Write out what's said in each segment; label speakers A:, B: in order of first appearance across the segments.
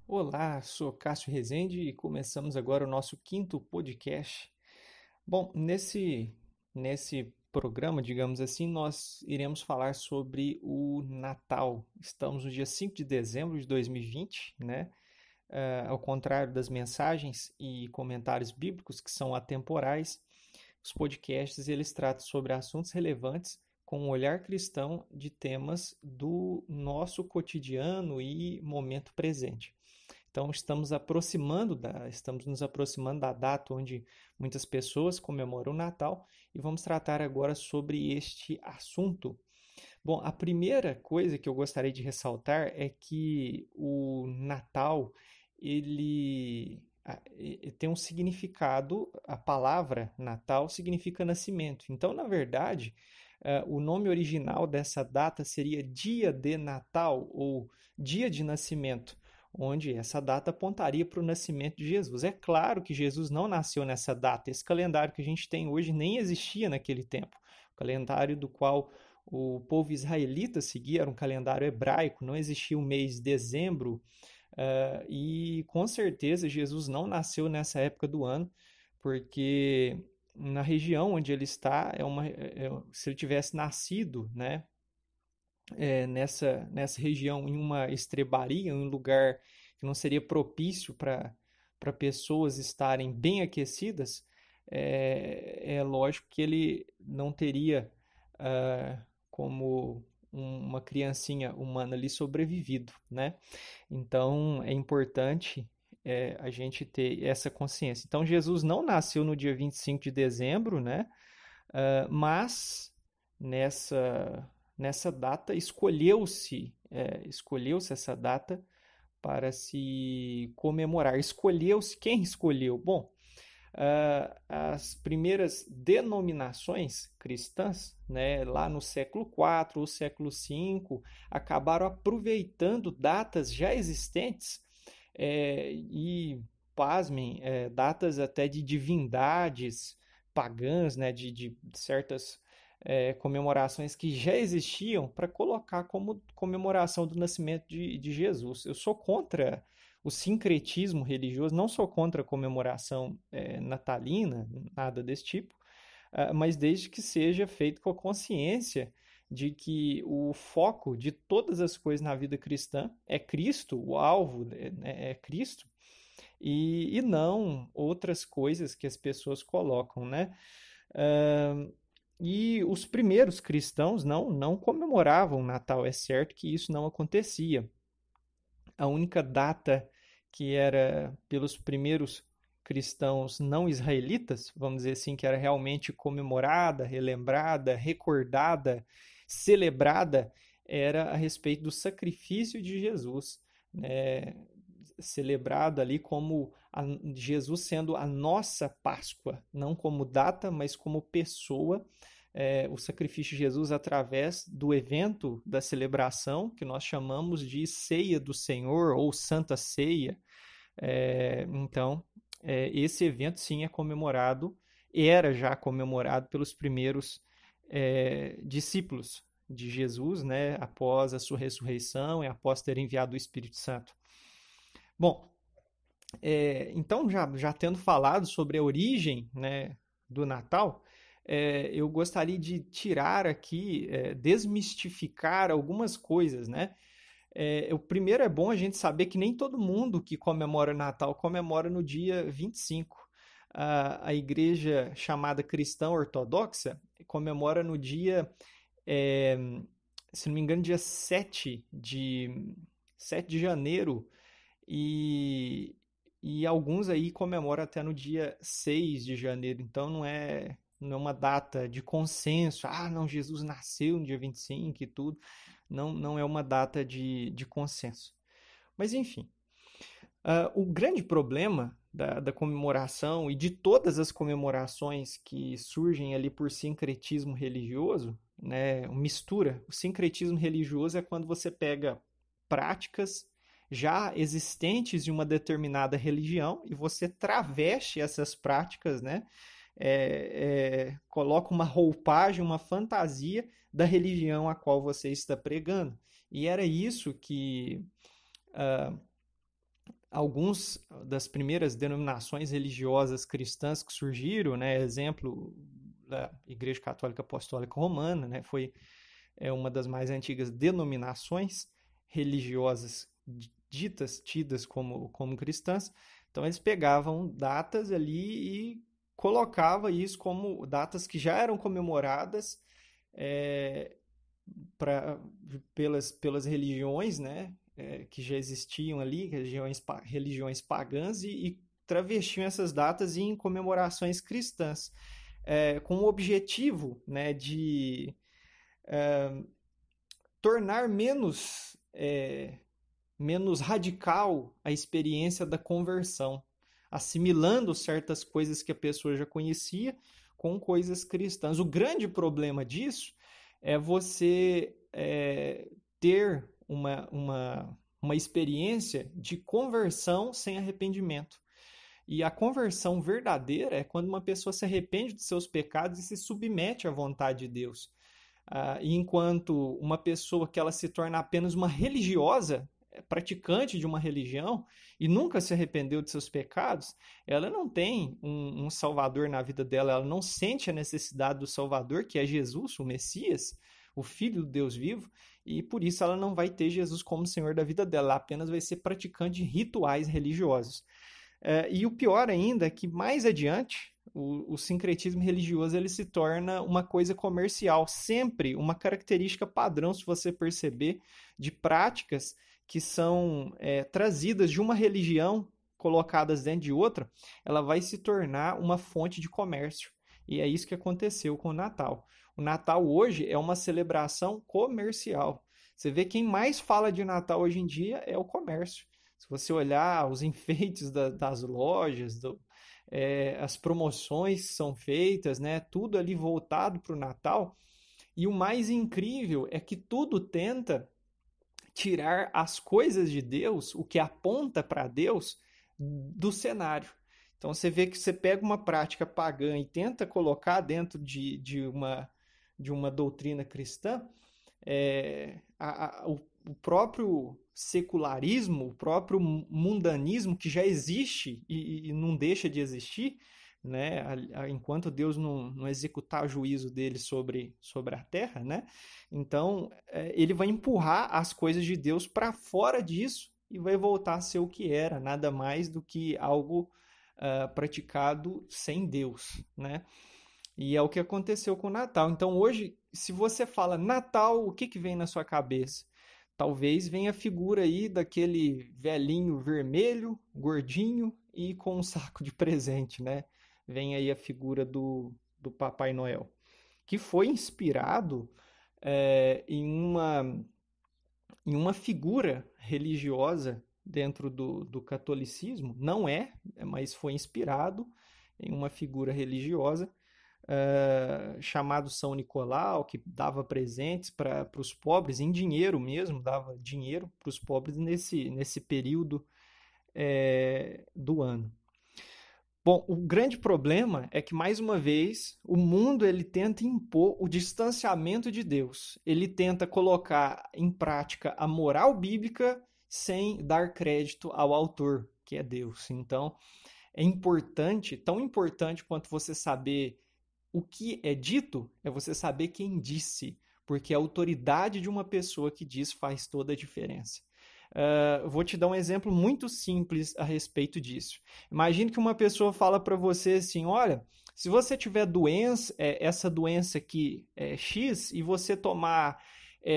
A: Olá, sou Cássio Rezende e começamos agora o nosso quinto podcast. Bom, nesse programa, digamos assim, nós iremos falar sobre o Natal. Estamos no dia 5 de dezembro de 2020, né? Ao contrário das mensagens e comentários bíblicos que são atemporais, os podcasts eles tratam sobre assuntos relevantes com um olhar cristão de temas do nosso cotidiano e momento presente. Então, estamos nos aproximando da data onde muitas pessoas comemoram o Natal e vamos tratar agora sobre este assunto. Bom, a primeira coisa que eu gostaria de ressaltar é que o Natal, ele tem um significado, a palavra Natal significa nascimento. Então, na verdade, o nome original dessa data seria Dia de Natal ou Dia de Nascimento, onde essa data apontaria para o nascimento de Jesus. É claro que Jesus não nasceu nessa data. Esse calendário que a gente tem hoje nem existia naquele tempo. O calendário do qual o povo israelita seguia era um calendário hebraico, não existia o mês de dezembro, e com certeza Jesus não nasceu nessa época do ano, porque na região onde ele está, se ele tivesse nascido, né, nessa região, em uma estrebaria, em um lugar que não seria propício para pessoas estarem bem aquecidas, é lógico que ele não teria como uma criancinha humana ali sobrevivido, né? Então é importante a gente ter essa consciência. Então Jesus não nasceu no dia 25 de dezembro, né? Mas nessa data escolheu-se essa data para se comemorar. Escolheu-se quem escolheu? Bom, as primeiras denominações cristãs, né, lá no século IV ou século V, acabaram aproveitando datas já existentes e, pasmem, datas até de divindades pagãs, né, de certas comemorações que já existiam para colocar como comemoração do nascimento de Jesus. Eu sou contra o sincretismo religioso, não sou contra a comemoração natalina, nada desse tipo, mas desde que seja feito com a consciência de que o foco de todas as coisas na vida cristã é Cristo, o alvo é Cristo, e não outras coisas que as pessoas colocam, né? E os primeiros cristãos não comemoravam o Natal, é certo que isso não acontecia. A única data que era pelos primeiros cristãos não israelitas, vamos dizer assim, que era realmente comemorada, relembrada, recordada, celebrada, era a respeito do sacrifício de Jesus, né? Celebrado ali como Jesus sendo a nossa Páscoa, não como data, mas como pessoa, o sacrifício de Jesus através do evento da celebração, que nós chamamos de Ceia do Senhor ou Santa Ceia. Então, esse evento sim é comemorado, era já comemorado pelos primeiros discípulos de Jesus, né, após a sua ressurreição e após ter enviado o Espírito Santo. Bom, então já tendo falado sobre a origem, né, do Natal, eu gostaria de tirar aqui, desmistificar algumas coisas, né? O primeiro é bom a gente saber que nem todo mundo que comemora Natal comemora no dia 25. A igreja chamada cristã ortodoxa comemora no dia, é, se não me engano, dia 7 de janeiro e, e alguns aí comemoram até no dia 6 de janeiro. Então não é uma data de consenso. Ah, não, Jesus nasceu no dia 25 e tudo. Não é uma data de consenso. Mas enfim, o grande problema da comemoração e de todas as comemorações que surgem ali por sincretismo religioso, né, mistura. O sincretismo religioso é quando você pega práticas já existentes de uma determinada religião e você traveste essas práticas, né? Coloca uma roupagem, uma fantasia da religião a qual você está pregando. E era isso que alguns das primeiras denominações religiosas cristãs que surgiram, né, exemplo da Igreja Católica Apostólica Romana, né, foi uma das mais antigas denominações religiosas tidas como cristãs. Então eles pegavam datas ali e colocava isso como datas que já eram comemoradas é, pelas religiões, né, que já existiam ali, religiões pagãs, e travestiam essas datas em comemorações cristãs, com o objetivo, né, de tornar menos radical a experiência da conversão, assimilando certas coisas que a pessoa já conhecia com coisas cristãs. O grande problema disso é você ter uma experiência de conversão sem arrependimento. E a conversão verdadeira é quando uma pessoa se arrepende de seus pecados e se submete à vontade de Deus. E enquanto uma pessoa que ela se torna apenas uma religiosa, praticante de uma religião, e nunca se arrependeu de seus pecados, ela não tem um Salvador na vida dela, ela não sente a necessidade do Salvador, que é Jesus, o Messias, o Filho do Deus vivo, e por isso ela não vai ter Jesus como Senhor da vida dela, ela apenas vai ser praticante de rituais religiosos. E o pior ainda é que mais adiante, o sincretismo religioso ele se torna uma coisa comercial, sempre uma característica padrão, se você perceber, de práticas que são trazidas de uma religião, colocadas dentro de outra, ela vai se tornar uma fonte de comércio. E é isso que aconteceu com o Natal. O Natal hoje é uma celebração comercial. Você vê quem mais fala de Natal hoje em dia é o comércio. Se você olhar os enfeites das lojas, as promoções que são feitas, né, tudo ali voltado para o Natal. E o mais incrível é que tudo tenta tirar as coisas de Deus, o que aponta para Deus, do cenário. Então você vê que você pega uma prática pagã e tenta colocar dentro de uma doutrina cristã, o próprio secularismo, o próprio mundanismo que já existe e não deixa de existir, né? Enquanto Deus não executar o juízo dele sobre a terra, né? Então ele vai empurrar as coisas de Deus para fora disso e vai voltar a ser o que era, nada mais do que algo praticado sem Deus, né? E é o que aconteceu com o Natal. Então hoje, se você fala Natal, o que vem na sua cabeça? Talvez venha a figura aí daquele velhinho vermelho, gordinho e com um saco de presente, né? Vem aí a figura do Papai Noel, que foi inspirado em uma figura religiosa dentro do catolicismo. Não mas foi inspirado em uma figura religiosa chamado São Nicolau, que dava presentes para os pobres, em dinheiro mesmo, dava dinheiro para os pobres nesse período do ano. Bom, o grande problema é que, mais uma vez, o mundo ele tenta impor o distanciamento de Deus. Ele tenta colocar em prática a moral bíblica sem dar crédito ao autor, que é Deus. Então, é importante, tão importante quanto você saber o que é dito, é você saber quem disse, porque a autoridade de uma pessoa que diz faz toda a diferença. Vou te dar um exemplo muito simples a respeito disso. Imagine que uma pessoa fala para você assim, olha, se você tiver doença, essa doença aqui é X, e você tomar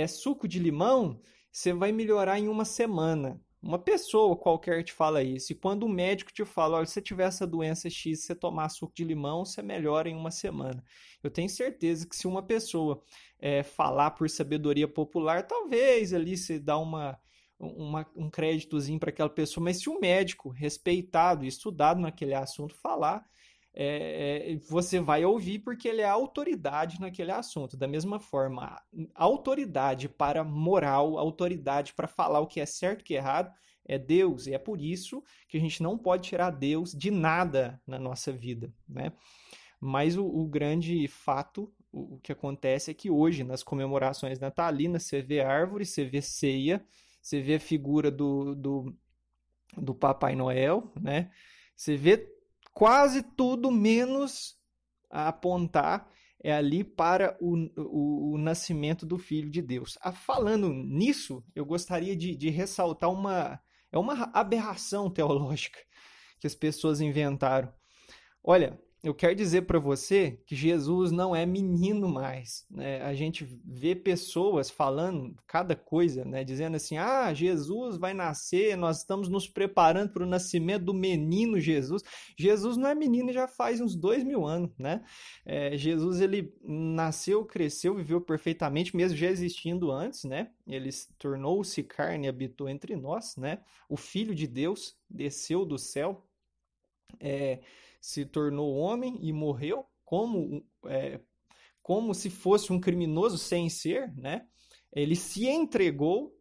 A: suco de limão, você vai melhorar em uma semana. Uma pessoa qualquer te fala isso, e quando o médico te fala, olha, se você tiver essa doença X, se você tomar suco de limão, você melhora em uma semana. Eu tenho certeza que se uma pessoa falar por sabedoria popular, talvez ali se dá um créditozinho para aquela pessoa, mas se um médico respeitado e estudado naquele assunto falar, você vai ouvir porque ele é autoridade naquele assunto. Da mesma forma, autoridade para moral, autoridade para falar o que é certo e o que é errado é Deus. E é por isso que a gente não pode tirar Deus de nada na nossa vida, né? Mas o grande fato, o que acontece é que hoje, nas comemorações natalinas, você vê árvore, você vê ceia, você vê a figura do do Papai Noel, né? Você vê quase tudo menos a apontar ali para o nascimento do Filho de Deus. Falando nisso, eu gostaria de ressaltar uma aberração teológica que as pessoas inventaram. Olha, eu quero dizer para você que Jesus não é menino mais, né? A gente vê pessoas falando cada coisa, né? Dizendo assim: ah, Jesus vai nascer, nós estamos nos preparando para o nascimento do menino Jesus. Jesus não é menino já faz uns 2000 anos, né? Jesus, ele nasceu, cresceu, viveu perfeitamente, mesmo já existindo antes, né? Ele tornou-se carne e habitou entre nós, né? O Filho de Deus desceu do céu, é, se tornou homem e morreu como se fosse um criminoso sem ser, né? Ele se entregou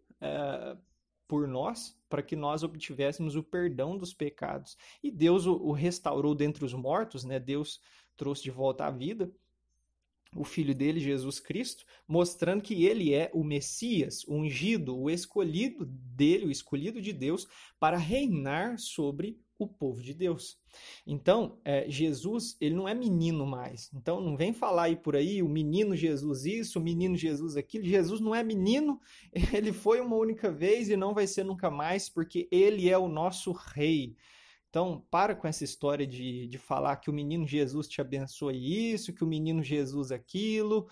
A: por nós para que nós obtivéssemos o perdão dos pecados. E Deus o restaurou dentre os mortos, né? Deus trouxe de volta à vida o Filho dele, Jesus Cristo, mostrando que ele é o Messias, o ungido, o escolhido dele, o escolhido de Deus, para reinar sobre o povo de Deus. Então, Jesus, ele não é menino mais. Então, não vem falar aí por aí, o menino Jesus isso, o menino Jesus aquilo. Jesus não é menino, ele foi uma única vez e não vai ser nunca mais, porque ele é o nosso rei. Então, para com essa história de falar que o menino Jesus te abençoe isso, que o menino Jesus aquilo.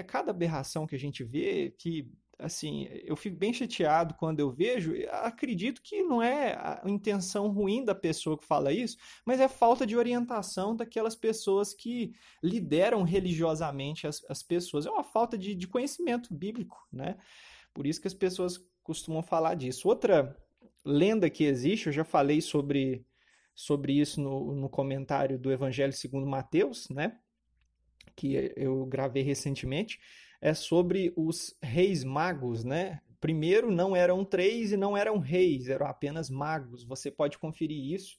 A: Cada aberração que a gente vê que, assim, eu fico bem chateado quando eu vejo. Acredito que não é a intenção ruim da pessoa que fala isso, mas é falta de orientação daquelas pessoas que lideram religiosamente as pessoas. É uma falta de conhecimento bíblico, né? Por isso que as pessoas costumam falar disso. Outra lenda que existe, eu já falei sobre isso no comentário do Evangelho segundo Mateus, né? Que eu gravei recentemente, é sobre os reis magos, né? Primeiro, não eram três e não eram reis, eram apenas magos. Você pode conferir isso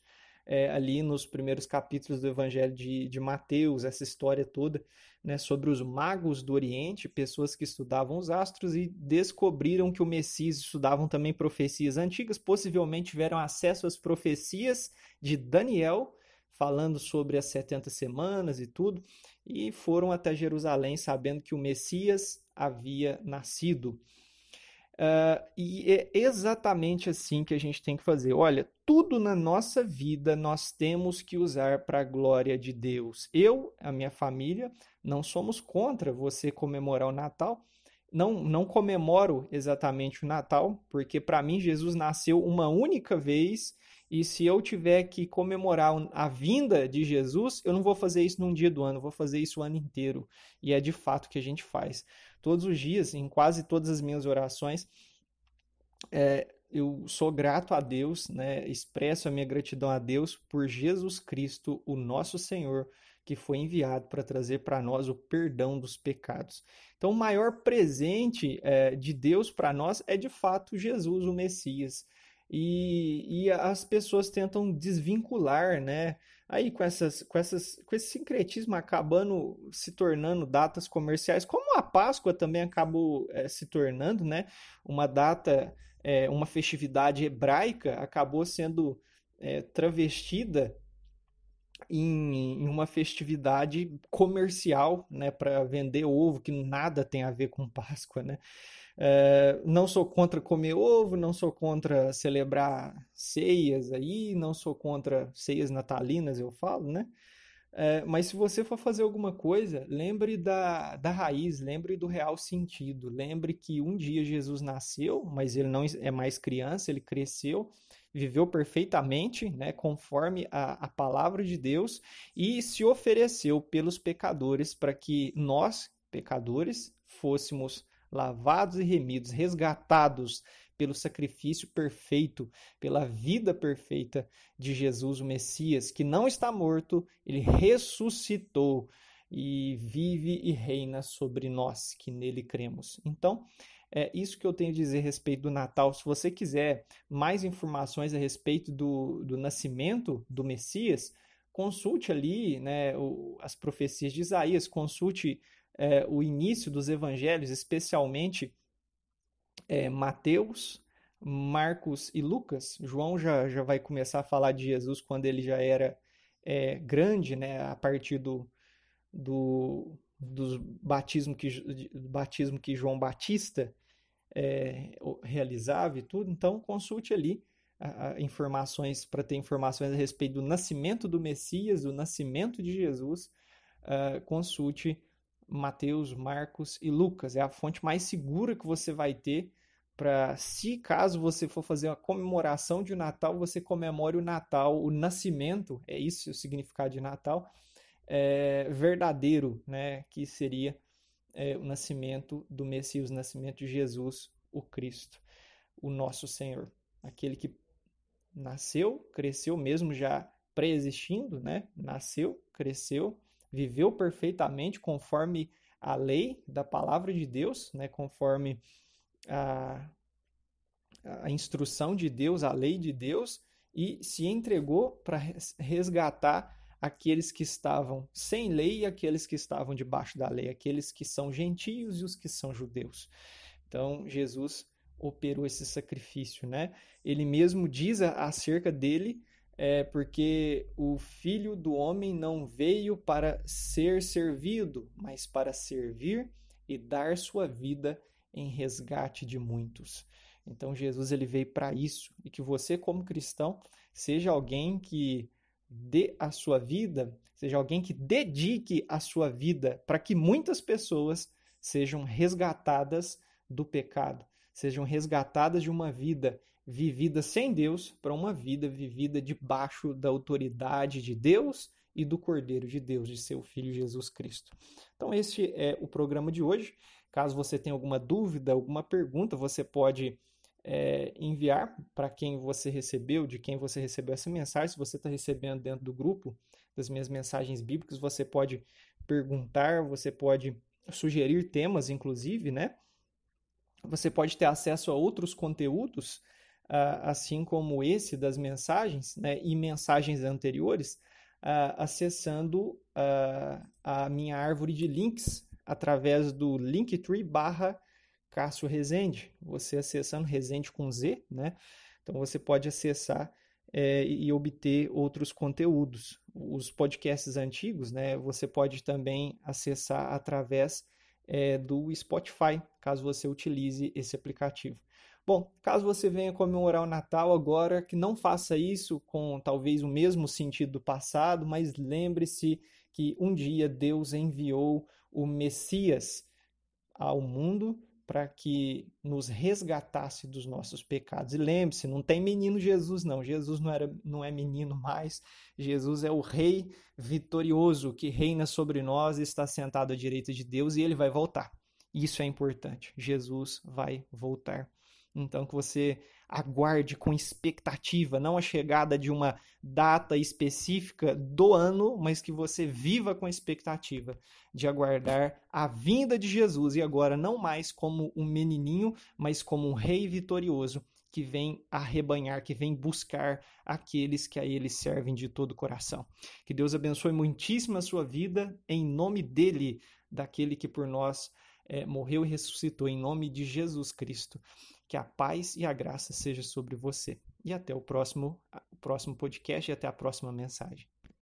A: ali nos primeiros capítulos do Evangelho de Mateus, essa história toda, né, sobre os magos do Oriente, pessoas que estudavam os astros e descobriram que o Messias, estudavam também profecias antigas, possivelmente tiveram acesso às profecias de Daniel, falando sobre as 70 semanas e tudo, e foram até Jerusalém sabendo que o Messias havia nascido. E é exatamente assim que a gente tem que fazer. Olha, tudo na nossa vida nós temos que usar para a glória de Deus. Eu, a minha família, não somos contra você comemorar o Natal. Não comemoro exatamente o Natal, porque para mim Jesus nasceu uma única vez. E se eu tiver que comemorar a vinda de Jesus, eu não vou fazer isso num dia do ano, eu vou fazer isso o ano inteiro. E é de fato o que a gente faz. Todos os dias, em quase todas as minhas orações, eu sou grato a Deus, né? Expresso a minha gratidão a Deus por Jesus Cristo, o nosso Senhor, que foi enviado para trazer para nós o perdão dos pecados. Então, o maior presente de Deus para nós é de fato Jesus, o Messias. E as pessoas tentam desvincular, né? Aí com esse sincretismo acabando se tornando datas comerciais, como a Páscoa também acabou se tornando, né? Uma data, uma festividade hebraica acabou sendo travestida em uma festividade comercial, né, para vender ovo, que nada tem a ver com Páscoa, né? Não sou contra comer ovo, não sou contra celebrar ceias aí, não sou contra ceias natalinas, eu falo, né? Mas se você for fazer alguma coisa, lembre da raiz, lembre do real sentido. Lembre que um dia Jesus nasceu, mas ele não é mais criança, ele cresceu, viveu perfeitamente, né, conforme a palavra de Deus, e se ofereceu pelos pecadores para que nós, pecadores, fôssemos lavados e remidos, resgatados pelo sacrifício perfeito, pela vida perfeita de Jesus, o Messias, que não está morto, ele ressuscitou e vive e reina sobre nós que nele cremos. Então, é isso que eu tenho a dizer a respeito do Natal. Se você quiser mais informações a respeito do nascimento do Messias, consulte ali, né, as profecias de Isaías, consulte o início dos evangelhos, especialmente Mateus, Marcos e Lucas. João já vai começar a falar de Jesus quando ele já era grande, né? A partir do batismo que João Batista realizava e tudo. Então, consulte ali informações para ter informações a respeito do nascimento do Messias, do nascimento de Jesus. Consulte Mateus, Marcos e Lucas. É a fonte mais segura que você vai ter para, se caso você for fazer uma comemoração de Natal, você comemore o Natal, o nascimento, é isso o significado de Natal, verdadeiro, né? Que seria o nascimento do Messias, o nascimento de Jesus, o Cristo, o nosso Senhor. Aquele que nasceu, cresceu mesmo já pré-existindo, né? Nasceu, cresceu, viveu perfeitamente conforme a lei da palavra de Deus, né? Conforme a instrução de Deus, a lei de Deus, e se entregou para resgatar aqueles que estavam sem lei e aqueles que estavam debaixo da lei, aqueles que são gentios e os que são judeus. Então, Jesus operou esse sacrifício, né? Ele mesmo diz acerca dele, porque o Filho do Homem não veio para ser servido, mas para servir e dar sua vida em resgate de muitos. Então, Jesus ele veio para isso, e que você, como cristão, seja alguém que dê a sua vida, seja alguém que dedique a sua vida para que muitas pessoas sejam resgatadas do pecado, sejam resgatadas de uma vida vivida sem Deus para uma vida vivida debaixo da autoridade de Deus e do Cordeiro de Deus, de seu Filho Jesus Cristo. Então, este é o programa de hoje. Caso você tenha alguma dúvida, alguma pergunta, você pode enviar para quem você recebeu, de quem você recebeu essa mensagem. Se você está recebendo dentro do grupo das minhas mensagens bíblicas, você pode perguntar, você pode sugerir temas, inclusive, né? Você pode ter acesso a outros conteúdos, assim como esse das mensagens, né? E mensagens anteriores, acessando a minha árvore de links através do Linktree /Cássio Rezende. Você acessando Rezende com Z, né? Então você pode acessar e obter outros conteúdos. Os podcasts antigos, né? Você pode também acessar através do Spotify, caso você utilize esse aplicativo. Bom, caso você venha comemorar o Natal agora, que não faça isso com talvez o mesmo sentido do passado, mas lembre-se que um dia Deus enviou o Messias ao mundo para que nos resgatasse dos nossos pecados. E lembre-se, não tem menino Jesus, não. Jesus não é menino mais. Jesus é o Rei vitorioso que reina sobre nós e está sentado à direita de Deus, e ele vai voltar. Isso é importante. Jesus vai voltar. Então, que você aguarde com expectativa, não a chegada de uma data específica do ano, mas que você viva com a expectativa de aguardar a vinda de Jesus, e agora não mais como um menininho, mas como um rei vitorioso que vem arrebanhar, que vem buscar aqueles que a ele servem de todo o coração. Que Deus abençoe muitíssimo a sua vida, em nome dele, daquele que por nós morreu e ressuscitou, em nome de Jesus Cristo. Que a paz e a graça seja sobre você. E até o próximo podcast e até a próxima mensagem.